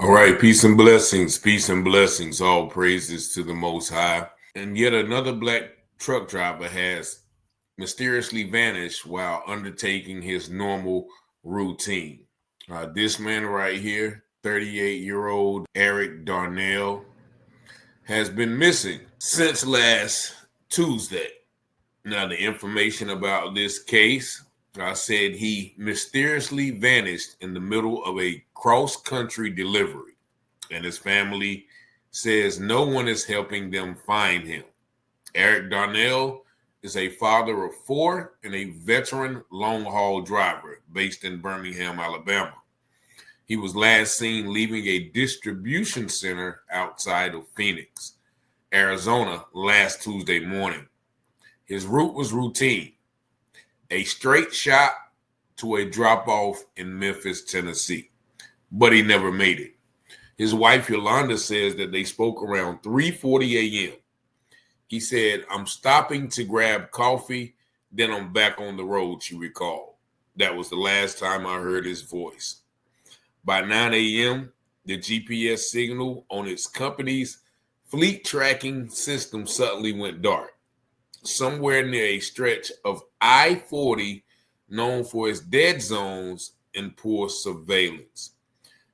All right, peace and blessings, all praises to the Most High. And yet another black truck driver has mysteriously vanished while undertaking his normal routine. This man right here, 38-year-old Eric Darnell, has been missing since last Tuesday. Now, the information about this case, I said he mysteriously vanished in the middle of a cross-country delivery, and his family says no one is helping them find him. Eric Darnell is a father of four and a veteran long-haul driver based in Birmingham, Alabama. He was last seen leaving a distribution center outside of Phoenix, Arizona, last Tuesday morning. His route was routine, a straight shot to a drop-off in Memphis, Tennessee, but he never made it. His wife, Yolanda, says that they spoke around 3:40 a.m. He said, "I'm stopping to grab coffee, then I'm back on the road," she recalled. That was the last time I heard his voice. By 9 a.m., the GPS signal on its company's fleet tracking system suddenly went dark, somewhere near a stretch of I-40 known for its dead zones and poor surveillance.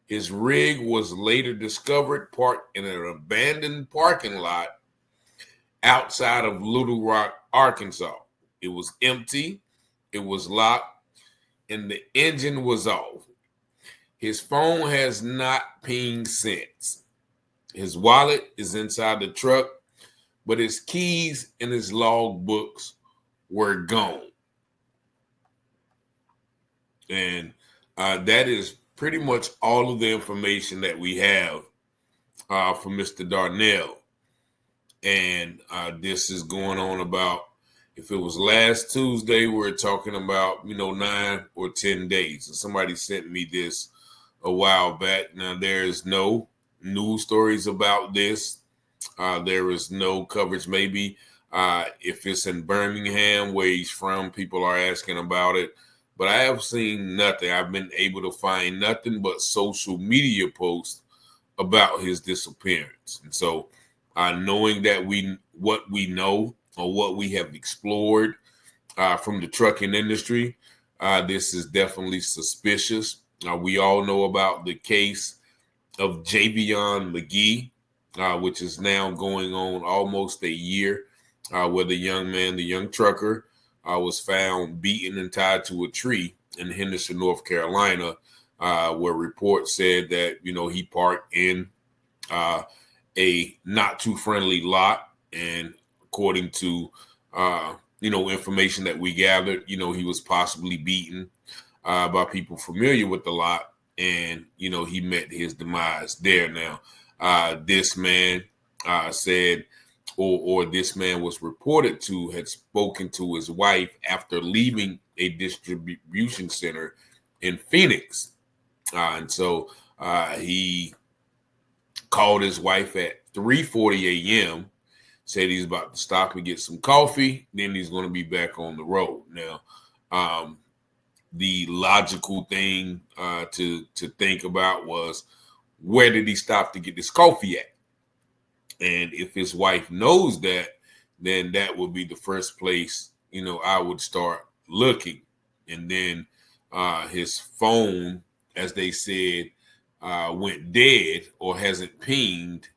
His rig was later discovered parked in an abandoned parking lot outside of Little Rock, Arkansas. It was empty, it was locked, and the engine was off. His phone has not pinged since. His wallet is inside the truck, but his keys and his log books were gone. And that is pretty much all of the information that we have from Mr. Darnell. And this is going on about, if it was last Tuesday, we're talking about, 9 or 10 days. And somebody sent me this a while back. Now, there is no news stories about this. There is no coverage. Maybe if it's in Birmingham, where he's from, people are asking about it. But I have seen nothing. I've been able to find nothing but social media posts about his disappearance. And so knowing that what we know or what we have explored from the trucking industry, this is definitely suspicious. We all know about the case of Javion McGee, which is now going on almost a year, where the young trucker, was found beaten and tied to a tree in Henderson, North Carolina, where reports said that, he parked in a not too friendly lot. And according to, information that we gathered, he was possibly beaten by people familiar with the lot. And, he met his demise there. Now, this man said, or this man was reported to had spoken to his wife after leaving a distribution center in Phoenix. And so he called his wife at 3:40 a.m., said he's about to stop and get some coffee, then he's going to be back on the road. Now, the logical thing to think about was, where did he stop to get this coffee at? And if his wife knows that, then that would be the first place, I would start looking. And then his phone, as they said, went dead or hasn't pinged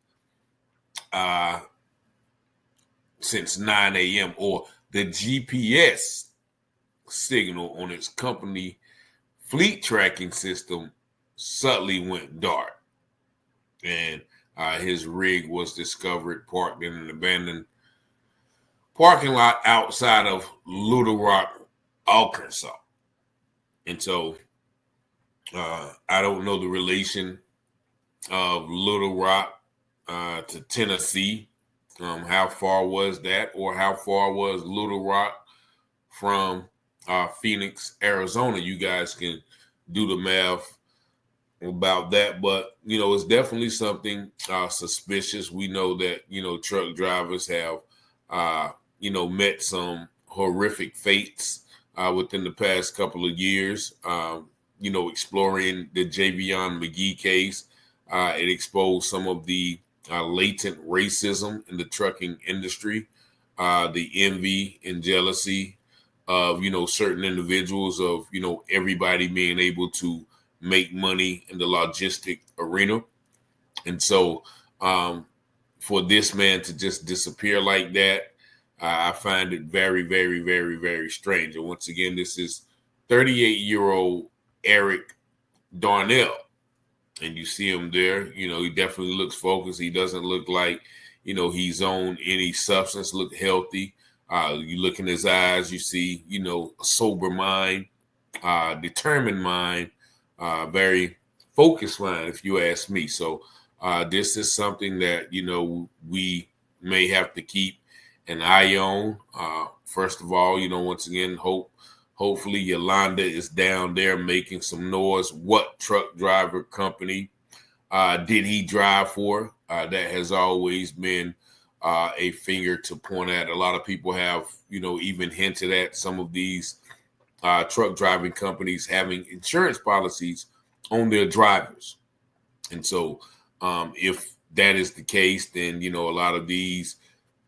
since 9 a.m. or the GPS signal on its company fleet tracking system suddenly went dark. And his rig was discovered parked in an abandoned parking lot outside of Little Rock, Arkansas. And so I don't know the relation of Little Rock to Tennessee. How far was that, or how far was Little Rock from Phoenix, Arizona? You guys can do the math about that, but it's definitely something suspicious. We know that truck drivers have met some horrific fates within the past couple of years. Exploring the Javion McGee case, It exposed some of the latent racism in the trucking industry, the envy and jealousy of, certain individuals, of, everybody being able to make money in the logistic arena. And so for this man to just disappear like that, I find it very, very, very, very strange. And once again, this is 38-year-old Eric Darnell. And you see him there, he definitely looks focused. He doesn't look like, he's on any substance, look healthy. You look in his eyes, you see, a sober mind, determined mind, very focused mind, if you ask me. So this is something that, we may have to keep an eye on. First of all, once again, hopefully Yolanda is down there making some noise. What truck driver company did he drive for? That has always been a finger to point at. A lot of people have, even hinted at some of these truck driving companies having insurance policies on their drivers. And so if that is the case, then, a lot of these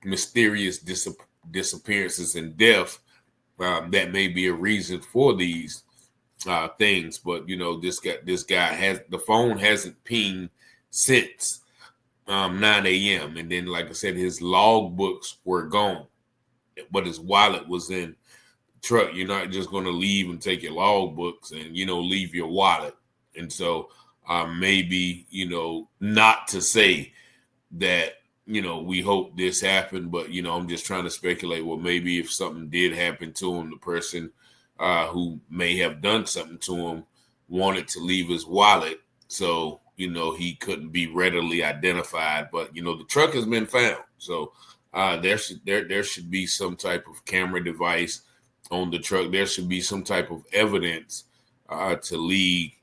mysterious disappearances and death, that may be a reason for these things. But, this guy has, the phone hasn't pinged since 9 a.m. And then, like I said, his log books were gone, but his wallet was in the truck. You're not just going to leave and take your log books and, leave your wallet. And so maybe, not to say that, we hope this happened, but, I'm just trying to speculate. Well, maybe if something did happen to him, the person who may have done something to him wanted to leave his wallet. So, he couldn't be readily identified, but, the truck has been found. So there should be some type of camera device on the truck. There should be some type of evidence to lead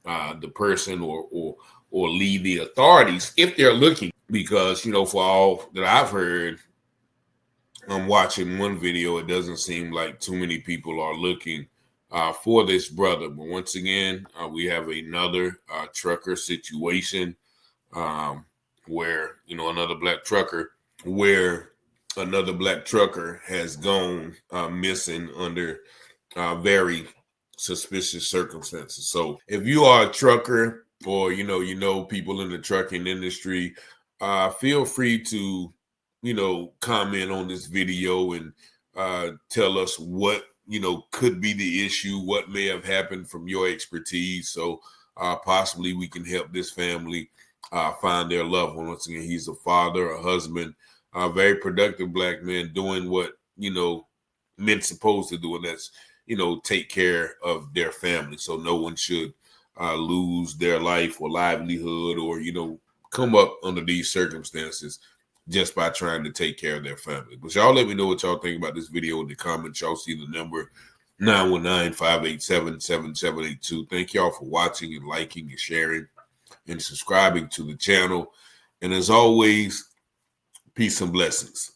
the person or lead the authorities if they're looking. Because, for all that I've heard, I'm watching one video, it doesn't seem like too many people are looking for this brother. But once again, we have another trucker situation where, another black trucker has gone missing under very suspicious circumstances. So if you are a trucker, or people in the trucking industry, feel free to comment on this video and tell us what could be the issue, what may have happened from your expertise, so possibly we can help this family find their loved one. Once again, he's a father, a husband, a very productive black man doing what men supposed to do, and that's take care of their family. So no one should lose their life or livelihood, or come up under these circumstances just by trying to take care of their family. But y'all let me know what y'all think about this video in the comments. Y'all see the number 919-587-7782. Thank y'all for watching and liking and sharing and subscribing to the channel. And as always, peace and blessings.